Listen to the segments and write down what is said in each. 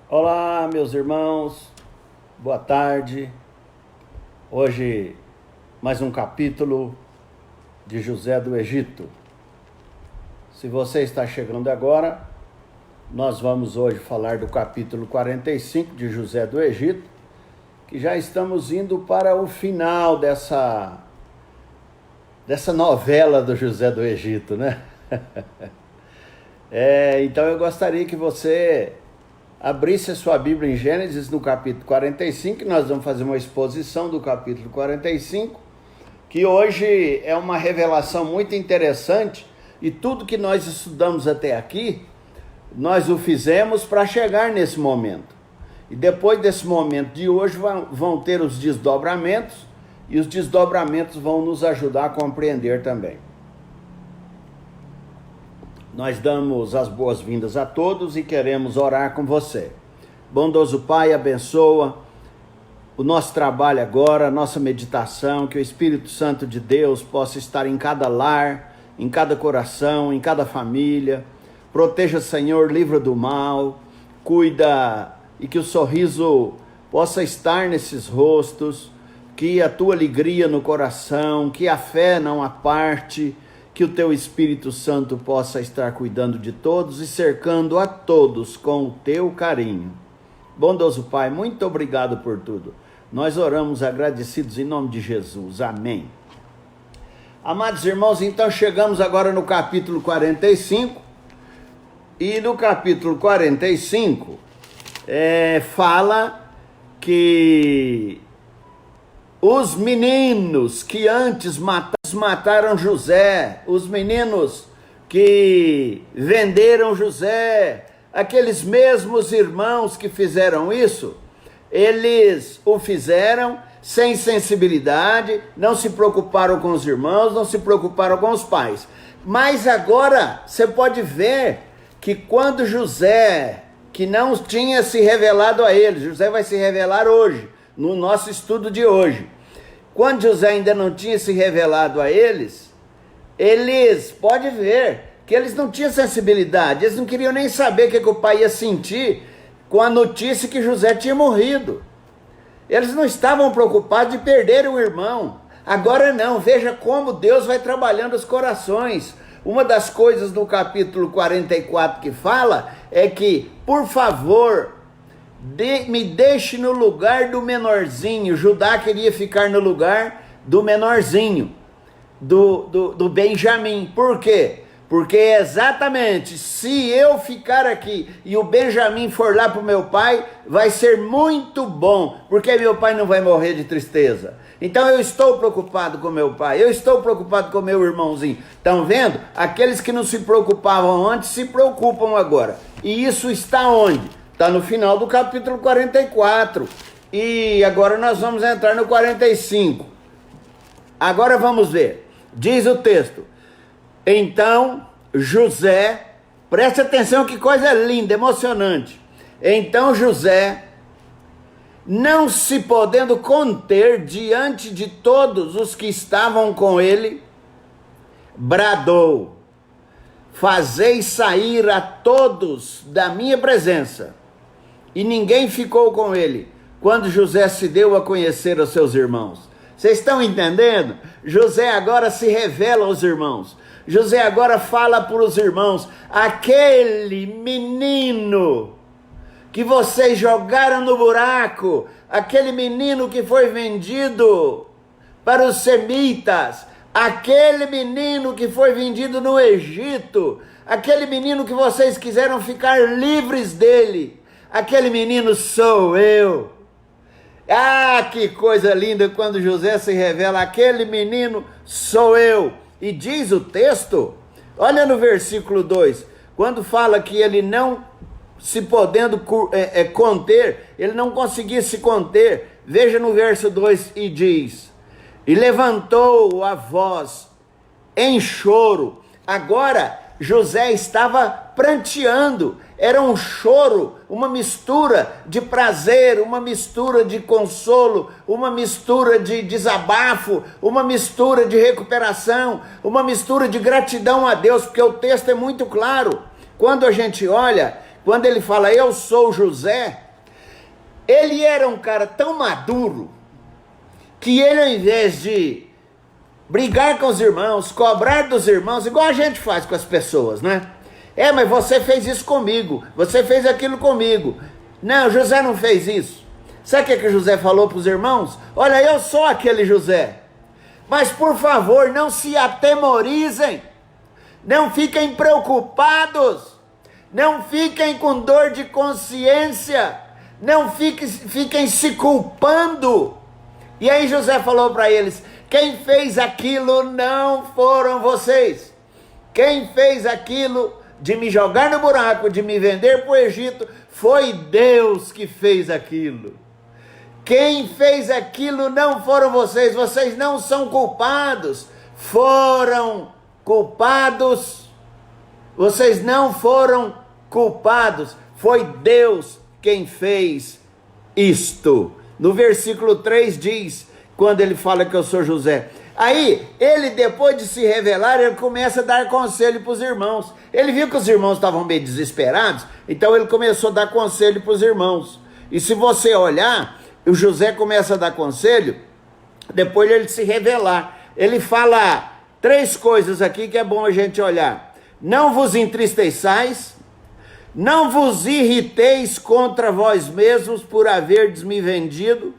Olá, meus irmãos, boa tarde. Hoje, mais um capítulo de José do Egito. Se você está chegando agora, nós vamos hoje falar do capítulo 45 de José do Egito, que já estamos indo para o final dessa novela do José do Egito, né? Então eu gostaria que você abrisse a sua Bíblia em Gênesis no capítulo 45, que nós vamos fazer uma exposição do capítulo 45, que hoje é uma revelação muito interessante, e tudo que nós estudamos até aqui, nós o fizemos para chegar nesse momento. E depois desse momento de hoje vão ter os desdobramentos, e os desdobramentos vão nos ajudar a compreender também. Nós damos as boas-vindas a todos e queremos orar com você. Bondoso Pai, abençoa o nosso trabalho agora, a nossa meditação, que o Espírito Santo de Deus possa estar em cada lar, em cada coração, em cada família. Proteja, Senhor, livra do mal, cuida e que o sorriso possa estar nesses rostos, que a tua alegria no coração, que a fé não aparte, que o teu Espírito Santo possa estar cuidando de todos e cercando a todos com o teu carinho. Bondoso Pai, muito obrigado por tudo. Nós oramos agradecidos em nome de Jesus. Amém. Amados irmãos, então chegamos agora no capítulo 45. E no capítulo 45 fala que os meninos que antes mataram José, os meninos que venderam José, aqueles mesmos irmãos que fizeram isso, eles o fizeram sem sensibilidade, não se preocuparam com os irmãos, não se preocuparam com os pais. Mas agora você pode ver que quando José, que não tinha se revelado a eles, José vai se revelar hoje, no nosso estudo de hoje. Quando José ainda não tinha se revelado a eles, pode ver que eles não tinham sensibilidade, eles não queriam nem saber o que o pai ia sentir com a notícia que José tinha morrido. Eles não estavam preocupados de perder o irmão. Agora não, veja como Deus vai trabalhando os corações. Uma das coisas do capítulo 44 que fala é que, por favor, me deixe no lugar do menorzinho. Judá queria ficar no lugar do menorzinho, do Benjamim. Por quê? Porque exatamente, se eu ficar aqui e o Benjamim for lá para o meu pai, vai ser muito bom, porque meu pai não vai morrer de tristeza. Então eu estou preocupado com meu pai, eu estou preocupado com meu irmãozinho. Estão vendo? Aqueles que não se preocupavam antes, se preocupam agora. E isso está onde? Está no final do capítulo 44. E agora nós vamos entrar no 45. Agora vamos ver. Diz o texto. Então José, preste atenção que coisa linda, emocionante. Então José, não se podendo conter diante de todos os que estavam com ele, bradou: fazei sair a todos da minha presença. E ninguém ficou com ele, quando José se deu a conhecer aos seus irmãos. Vocês estão entendendo? José agora se revela aos irmãos. José agora fala para os irmãos: aquele menino que vocês jogaram no buraco, aquele menino que foi vendido para os semitas, aquele menino que foi vendido no Egito, aquele menino que vocês quiseram ficar livres dele, aquele menino sou eu. Ah, que coisa linda quando José se revela: aquele menino sou eu. E diz o texto, olha no versículo 2, quando fala que ele não se podendo conter, ele não conseguia se conter. Veja no verso 2 e diz: e levantou a voz em choro. Agora José estava pranteando, era um choro, uma mistura de prazer, uma mistura de consolo, uma mistura de desabafo, uma mistura de recuperação, uma mistura de gratidão a Deus, porque o texto é muito claro. Quando a gente olha quando ele fala eu sou José, ele era um cara tão maduro, que ele, ao invés de brigar com os irmãos, cobrar dos irmãos, igual a gente faz com as pessoas, né? Mas você fez isso comigo, você fez aquilo comigo. Não, José não fez isso. Sabe o que José falou para os irmãos? Olha, eu sou aquele José, mas por favor, não se atemorizem, não fiquem preocupados, não fiquem com dor de consciência, não fiquem se culpando. E aí José falou para eles, quem fez aquilo não foram vocês. Quem fez aquilo de me jogar no buraco, de me vender para o Egito, foi Deus que fez aquilo. Quem fez aquilo não foram vocês, vocês não são culpados, foram culpados, vocês não foram culpados, foi Deus quem fez isto. No versículo 3 diz, quando ele fala que eu sou José, aí ele, depois de se revelar, ele começa a dar conselho para os irmãos. Ele viu que os irmãos estavam meio desesperados, então ele começou a dar conselho para os irmãos. E se você olhar, o José começa a dar conselho, depois ele se revelar. Ele fala 3 coisas aqui que é bom a gente olhar. Não vos entristeçais, não vos irriteis contra vós mesmos por haverdes me vendido.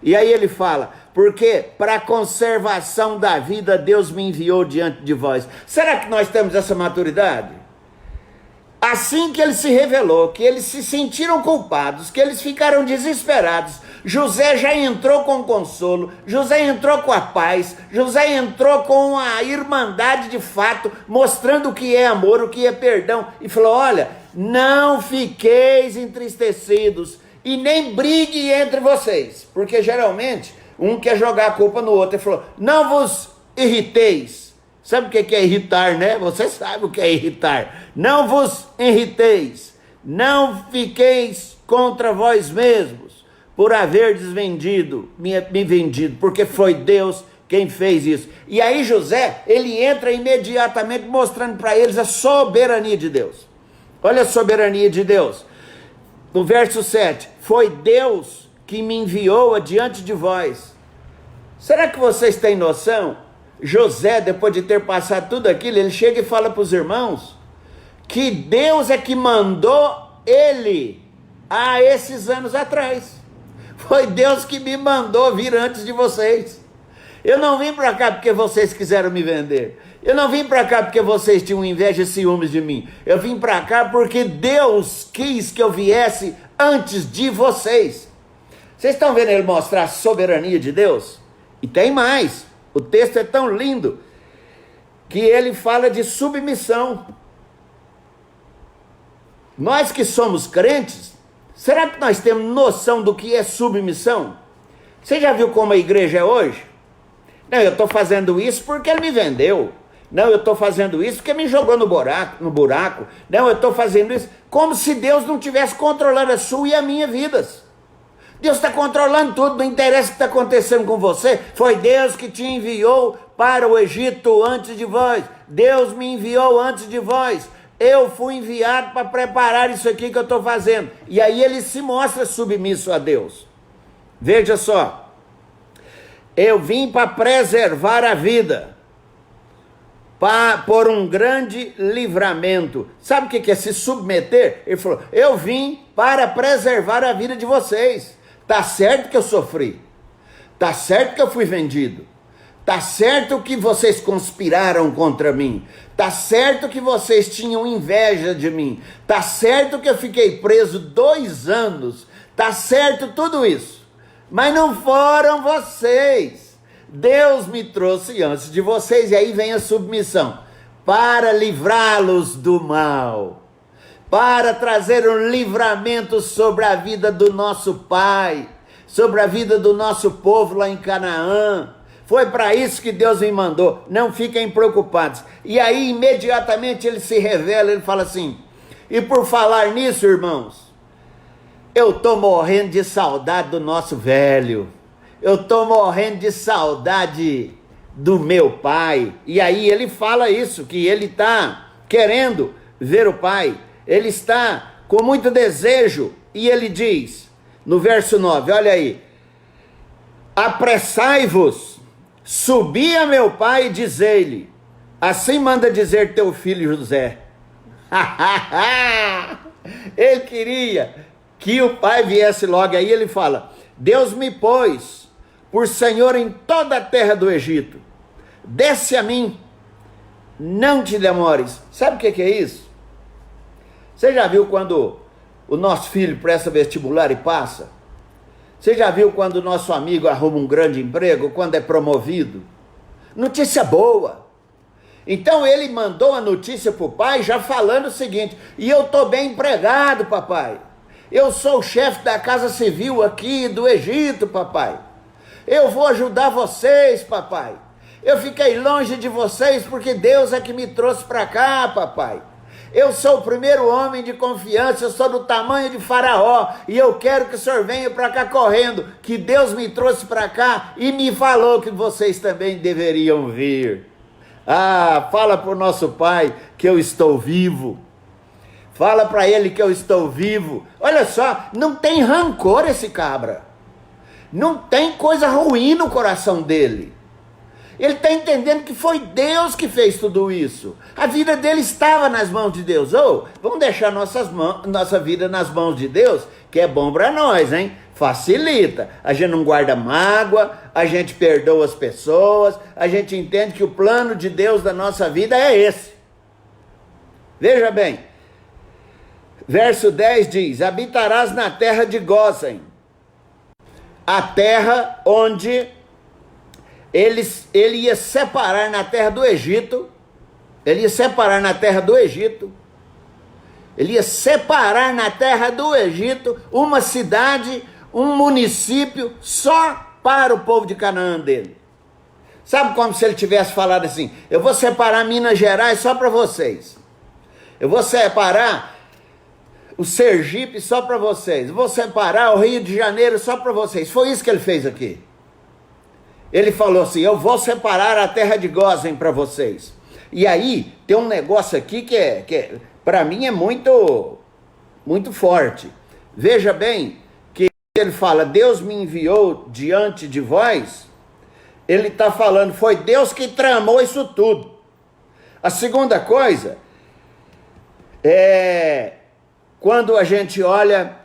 E aí ele fala, porque para a conservação da vida Deus me enviou diante de vós. Será que nós temos essa maturidade? Assim que ele se revelou, que eles se sentiram culpados, que eles ficaram desesperados, José já entrou com consolo, José entrou com a paz, José entrou com a irmandade de fato, mostrando o que é amor, o que é perdão, e falou, olha, não fiqueis entristecidos, e nem brigue entre vocês, porque geralmente um quer jogar a culpa no outro. Ele falou, não vos irriteis. Sabe o que é irritar, né? Você sabe o que é irritar. Não vos irriteis, não fiqueis contra vós mesmos, por haverdes me vendido, porque foi Deus quem fez isso. E aí José, ele entra imediatamente mostrando para eles a soberania de Deus. Olha a soberania de Deus. No verso 7, foi Deus que me enviou adiante de vós. Será que vocês têm noção? José, depois de ter passado tudo aquilo, ele chega e fala para os irmãos que Deus é que mandou ele há esses anos atrás. Foi Deus que me mandou vir antes de vocês. Eu não vim para cá porque vocês quiseram me vender. Eu não vim para cá porque vocês tinham inveja e ciúmes de mim. Eu vim para cá porque Deus quis que eu viesse antes de vocês. Vocês estão vendo ele mostrar a soberania de Deus? E tem mais. O texto é tão lindo que ele fala de submissão. Nós que somos crentes, será que nós temos noção do que é submissão? Você já viu como a igreja é hoje? Não, eu estou fazendo isso porque ele me vendeu. Não, eu estou fazendo isso porque me jogou no buraco. Não, eu estou fazendo isso como se Deus não tivesse controlando a sua e a minha vidas. Deus está controlando tudo, não interessa o que está acontecendo com você. Foi Deus que te enviou para o Egito antes de vós. Deus me enviou antes de vós. Eu fui enviado para preparar isso aqui que eu estou fazendo. E aí ele se mostra submisso a Deus. Veja só. Eu vim para preservar a vida, por um grande livramento. Sabe o que é se submeter? Ele falou, eu vim para preservar a vida de vocês. Tá certo que eu sofri, tá certo que eu fui vendido, tá certo que vocês conspiraram contra mim, tá certo que vocês tinham inveja de mim, tá certo que eu fiquei preso 2 anos, tá certo tudo isso, mas não foram vocês. Deus me trouxe antes de vocês, e aí vem a submissão, para livrá-los do mal, para trazer um livramento sobre a vida do nosso pai, sobre a vida do nosso povo lá em Canaã. Foi para isso que Deus me mandou, não fiquem preocupados. E aí imediatamente ele se revela, ele fala assim, e por falar nisso, irmãos, eu estou morrendo de saudade do nosso velho, eu estou morrendo de saudade do meu pai. E aí ele fala isso, que ele está querendo ver o pai. ele está com muito desejo, e ele diz, no verso 9, olha aí, apressai-vos, subi a meu pai e dizei-lhe, assim manda dizer teu filho José. Ele queria que o pai viesse logo, aí ele fala, Deus me pôs por Senhor em toda a terra do Egito, desce a mim, não te demores. Sabe o que é isso? Você já viu quando o nosso filho presta vestibular e passa? Você já viu quando o nosso amigo arruma um grande emprego, quando é promovido? Notícia boa. Então ele mandou a notícia para o pai já falando o seguinte, e eu estou bem empregado, papai. Eu sou o chefe da Casa Civil aqui do Egito, papai. Eu vou ajudar vocês, papai. Eu fiquei longe de vocês porque Deus é que me trouxe para cá, papai. Eu sou o primeiro homem de confiança, eu sou do tamanho de Faraó, e eu quero que o senhor venha para cá correndo, que Deus me trouxe para cá e me falou que vocês também deveriam vir. Ah, fala para o nosso pai que eu estou vivo. Fala para ele que eu estou vivo. Olha só, não tem rancor esse cabra. Não tem coisa ruim no coração dele. Ele está entendendo que foi Deus que fez tudo isso. A vida dele estava nas mãos de Deus. Vamos deixar nossa vida nas mãos de Deus, que é bom para nós, hein? Facilita. A gente não guarda mágoa, a gente perdoa as pessoas, a gente entende que o plano de Deus da nossa vida é esse. Veja bem, verso 10 diz, habitarás na terra de Gósen, a terra onde ele ia separar na terra do Egito, ele ia separar na terra do Egito uma cidade, um município só para o povo de Canaã dele. Sabe como se ele tivesse falado assim, eu vou separar Minas Gerais só para vocês, eu vou separar o Sergipe só para vocês, eu vou separar o Rio de Janeiro só para vocês. Foi isso que ele fez aqui. Ele falou assim, eu vou separar a terra de Gósen para vocês. E aí, tem um negócio aqui que para mim é muito forte. Veja bem, que ele fala, Deus me enviou diante de vós. Ele está falando, foi Deus que tramou isso tudo. A segunda coisa, quando a gente olha,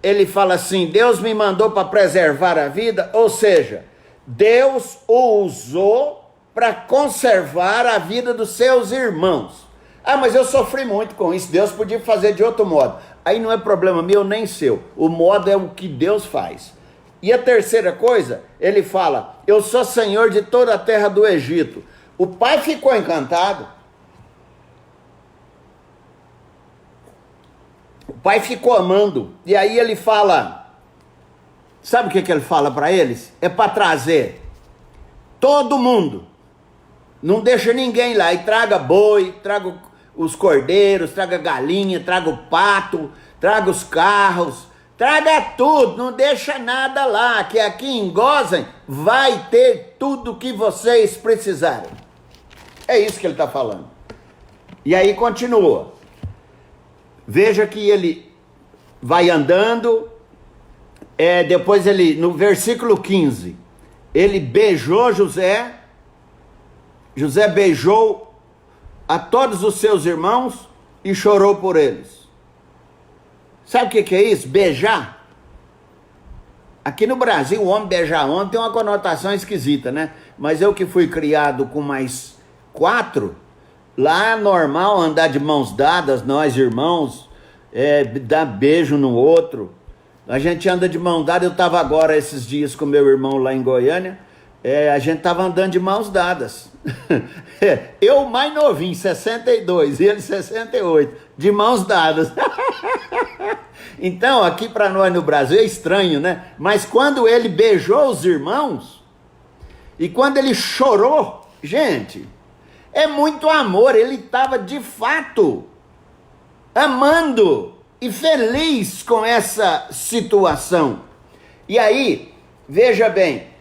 ele fala assim, Deus me mandou para preservar a vida, ou seja, Deus o usou para conservar a vida dos seus irmãos. Ah, mas eu sofri muito com isso, Deus podia fazer de outro modo. Aí não é problema meu nem seu, o modo é o que Deus faz. E a terceira coisa, ele fala, eu sou senhor de toda a terra do Egito. O pai ficou encantado. O pai ficou amando. E aí ele fala, sabe o que ele fala para eles? É para trazer todo mundo. Não deixa ninguém lá. E traga boi, traga os cordeiros, traga galinha, traga o pato, traga os carros, traga tudo. Não deixa nada lá, que aqui em Gósen vai ter tudo que vocês precisarem. É isso que ele está falando. E aí continua. Veja que ele vai andando. Depois ele, no versículo 15, ele beijou José. José beijou a todos os seus irmãos e chorou por eles. Sabe o que é isso? Beijar. Aqui no Brasil, o homem beijar homem tem uma conotação esquisita, né? Mas eu que fui criado com mais 4, lá é normal andar de mãos dadas, nós irmãos, dar beijo no outro. A gente anda de mão dada, eu estava agora esses dias com meu irmão lá em Goiânia, a gente estava andando de mãos dadas. Eu mais novinho, 62, e ele 68, de mãos dadas. Então, aqui para nós no Brasil é estranho, né? Mas quando ele beijou os irmãos, e quando ele chorou, gente, é muito amor, ele estava de fato amando e feliz com essa situação. E aí, veja bem,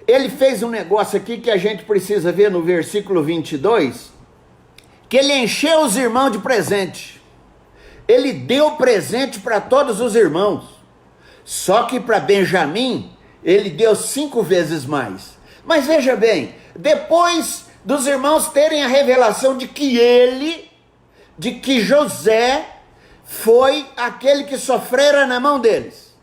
ele fez um negócio aqui que a gente precisa ver no versículo 22, que ele encheu os irmãos de presente. ele deu presente para todos os irmãos. Só que para Benjamim, ele deu 5 vezes mais. Mas veja bem, depois dos irmãos terem a revelação de que José foi aquele que sofrera na mão deles,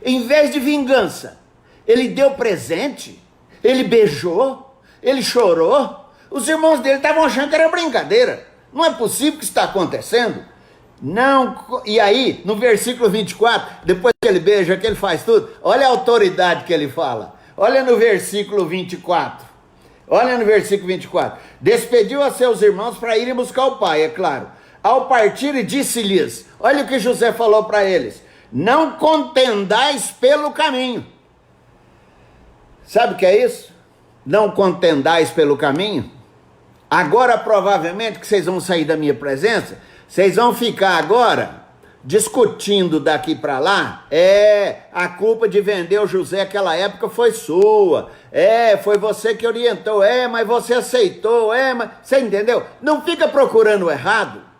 em vez de vingança, ele deu presente, ele beijou, ele chorou. Os irmãos dele estavam achando que era brincadeira. Não é possível que isso está acontecendo. Não. E aí, no versículo 24, depois que ele beija, que ele faz tudo, olha a autoridade que ele fala. Olha no versículo 24. Olha no versículo 24. Despediu a seus irmãos para irem buscar o pai, é claro. Ao partir, disse-lhes, olha o que José falou para eles: não contendais pelo caminho. Sabe o que é isso? Não contendais pelo caminho? Agora, provavelmente, que vocês vão sair da minha presença, vocês vão ficar agora discutindo daqui para lá. A culpa de vender o José naquela época foi sua. Foi você que orientou. Mas você aceitou. Mas... Você entendeu? Não fica procurando o errado.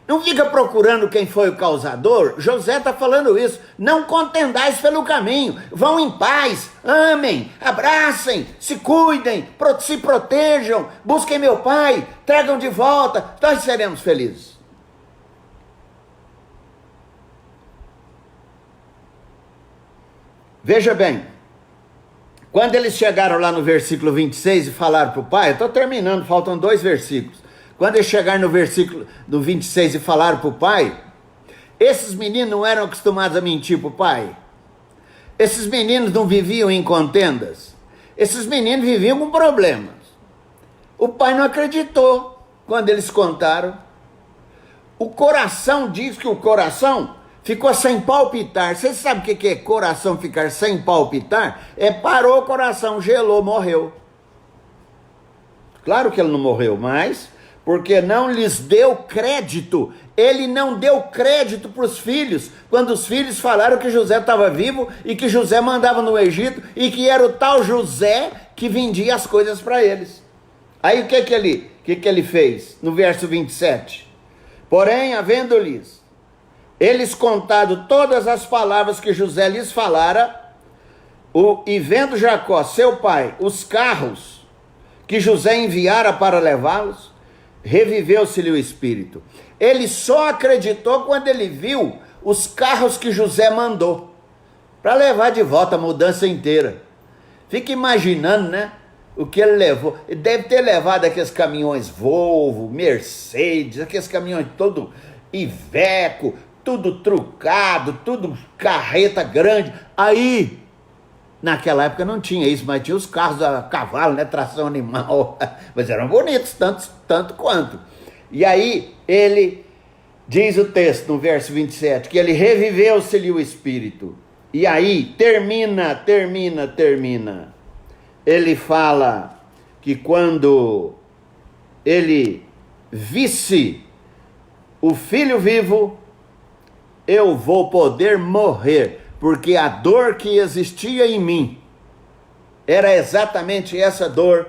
Não fica procurando quem foi o causador. José está falando isso. Não contendais pelo caminho. Vão em paz, amem, abracem, se cuidem, se protejam, busquem meu pai, tragam de volta, nós seremos felizes. Veja bem, quando eles chegaram lá no versículo 26 e falaram para o pai, eu estou terminando, faltam 2 versículos. Quando eles chegaram no versículo do 26 e falaram para o pai, esses meninos não eram acostumados a mentir para o pai. Esses meninos não viviam em contendas. Esses meninos viviam com problemas. O pai não acreditou quando eles contaram. O coração diz que o coração ficou sem palpitar. Vocês sabem o que é coração ficar sem palpitar? Parou o coração, gelou, morreu. Claro que ele não morreu, mas... porque não lhes deu crédito. Ele não deu crédito para os filhos, quando os filhos falaram que José estava vivo e que José mandava no Egito e que era o tal José que vendia as coisas para eles. Aí o que ele fez? No verso 27. Porém, havendo-lhes eles contado todas as palavras que José lhes falara, e vendo Jacó, seu pai, os carros que José enviara para levá-los, reviveu-se-lhe o espírito. Ele só acreditou quando ele viu os carros que José mandou para levar de volta a mudança inteira. Fica imaginando, né? O que ele levou. Ele deve ter levado aqueles caminhões Volvo, Mercedes, aqueles caminhões todo Iveco, tudo trucado, tudo carreta grande. Aí, naquela época não tinha isso, mas tinha os carros a cavalo, né? Tração animal. Mas eram bonitos, tanto quanto. E aí, ele, diz o texto no verso 27, que ele reviveu-se-lhe o espírito. E aí, termina. Ele fala que quando ele visse o filho vivo, eu vou poder morrer. Porque a dor que existia em mim era exatamente essa dor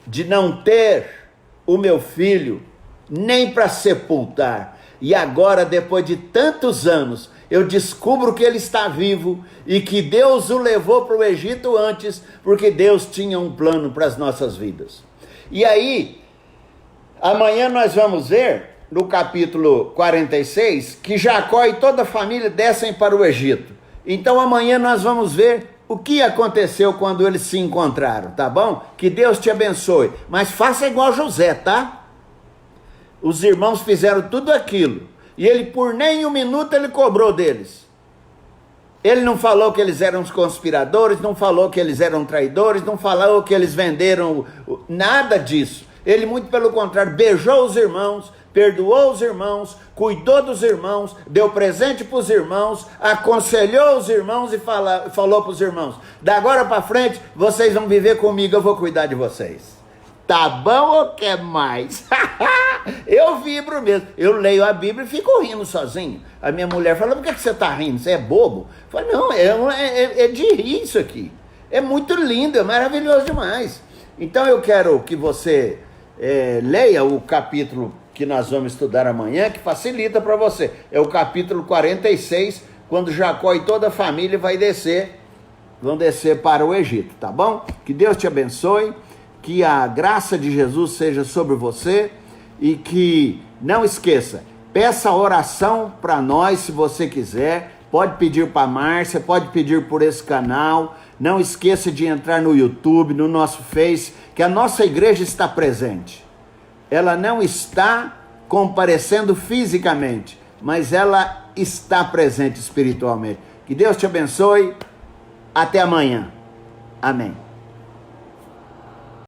de não ter o meu filho nem para sepultar. E agora, depois de tantos anos, eu descubro que ele está vivo e que Deus o levou para o Egito antes, porque Deus tinha um plano para as nossas vidas. E aí, amanhã nós vamos ver, no capítulo 46, que Jacó e toda a família descem para o Egito. Então amanhã nós vamos ver o que aconteceu quando eles se encontraram, tá bom? Que Deus te abençoe. Mas faça igual José, tá? Os irmãos fizeram tudo aquilo. E ele, por nem um minuto, ele cobrou deles. Ele não falou que eles eram os conspiradores, não falou que eles eram traidores, não falou que eles venderam nada disso. Ele, muito pelo contrário, beijou os irmãos, perdoou os irmãos, cuidou dos irmãos, deu presente para os irmãos, aconselhou os irmãos e falou para os irmãos: da agora para frente, vocês vão viver comigo, eu vou cuidar de vocês. Tá bom ou quer mais? Eu vibro mesmo. Eu leio a Bíblia e fico rindo sozinho. A minha mulher fala: por que você está rindo? Você é bobo? Eu falo: não, é de rir isso aqui. É muito lindo, é maravilhoso demais. Então eu quero que você leia o capítulo que nós vamos estudar amanhã, que facilita para você. É o capítulo 46, quando Jacó e toda a família vão descer para o Egito, tá bom? Que Deus te abençoe, que a graça de Jesus seja sobre você e que, não esqueça, peça oração para nós se você quiser, pode pedir para a Márcia, pode pedir por esse canal, não esqueça de entrar no YouTube, no nosso Face, que a nossa igreja está presente. Ela não está comparecendo fisicamente, mas ela está presente espiritualmente. Que Deus te abençoe. Até amanhã. Amém.